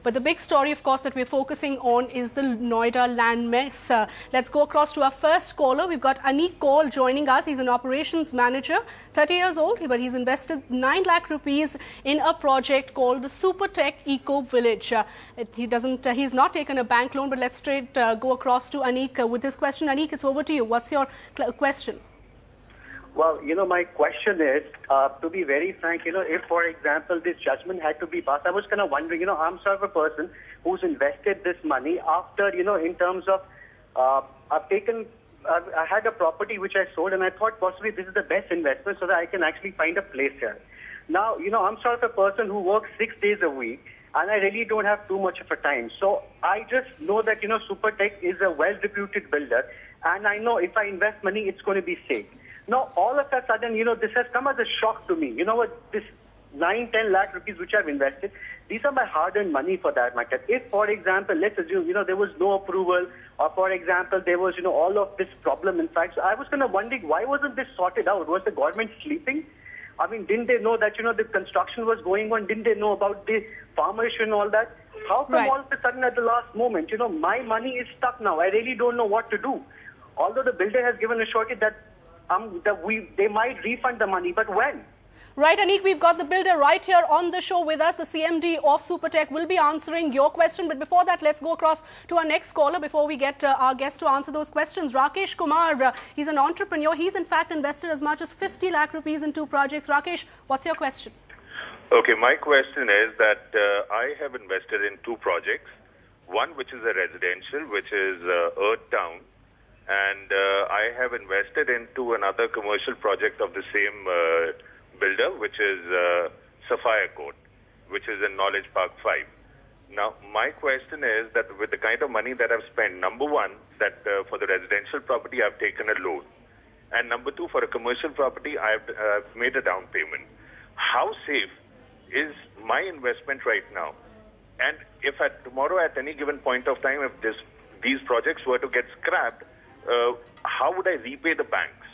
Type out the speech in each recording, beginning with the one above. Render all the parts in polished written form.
But the big story, of course, that we're focusing on is the Noida land mess. Let's go across to our first caller. We've got Anik Kaul joining us. He's an operations manager, 30 years old, but he's invested 9 lakh rupees in a project called the Super Tech Eco Village. He's not taken a bank loan, but let's straight go across to Anik with this question. Anik, it's over to you. What's your question? Well, my question is, to be very frank, if, for example, this judgment had to be passed, I was kind of wondering, I'm sort of a person who's invested this money after, in terms of, I had a property which I sold, and I thought possibly this is the best investment so that I can actually find a place here. Now, I'm sort of a person who works 6 days a week, and I really don't have too much of a time. So I just know that, Supertech is a well-reputed builder, and I know if I invest money, it's going to be safe. Now, all of a sudden, this has come as a shock to me. You know what? This 9-10 lakh rupees which I've invested, these are my hard-earned money for that matter. If, for example, let's assume, there was no approval, or, for example, there was, all of this problem, in fact. So I was kind of wondering, why wasn't this sorted out? Was the government sleeping? I mean, didn't they know that, the construction was going on? Didn't they know about the farmer issue and all that? How come all of a sudden at the last moment, my money is stuck now? I really don't know what to do. Although the builder has given a surety that they might refund the money, but when? Right, Anik, we've got the builder right here on the show with us. The CMD of Supertech will be answering your question. But before that, let's go across to our next caller before we get our guest to answer those questions. Rakesh Kumar, he's an entrepreneur. He's in fact invested as much as 50 lakh rupees in 2 projects. Rakesh, what's your question? Okay, my question is that I have invested in 2 projects. One which is a residential, which is Earth Town. And I have invested into another commercial project of the same builder, which is Sapphire Court, which is in Knowledge Park 5. Now, my question is that with the kind of money that I've spent, number one, that for the residential property, I've taken a loan. And number 2, for a commercial property, I've made a down payment. How safe is my investment right now? And if tomorrow at any given point of time, if these projects were to get scrapped, how would I repay the banks?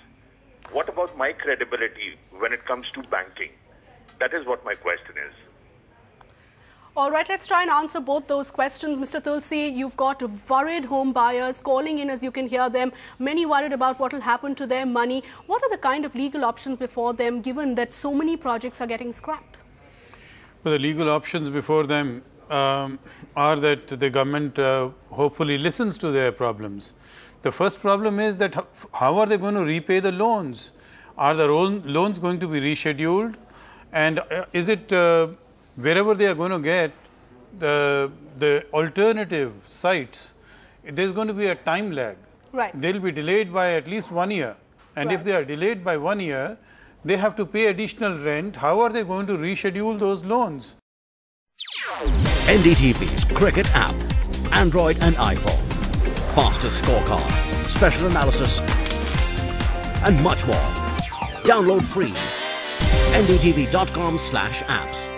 What about my credibility when it comes to banking? That is what my question is. All right, let's try and answer both those questions. Mr. Tulsi, you've got worried home buyers calling in, as you can hear them. Many worried about what will happen to their money. What are the kind of legal options before them, given that so many projects are getting scrapped? Well, the legal options before them are that the government hopefully listens to their problems. The first problem is that how are they going to repay the loans? Are the loans going to be rescheduled? And is it wherever they are going to get the alternative sites, there's going to be a time lag. Right. They'll be delayed by at least 1 year. And if they are delayed by 1 year, they have to pay additional rent. How are they going to reschedule those loans? NDTV's cricket app, Android and iPhone. Fastest scorecard, special analysis, and much more. Download free. ndtv.com/apps.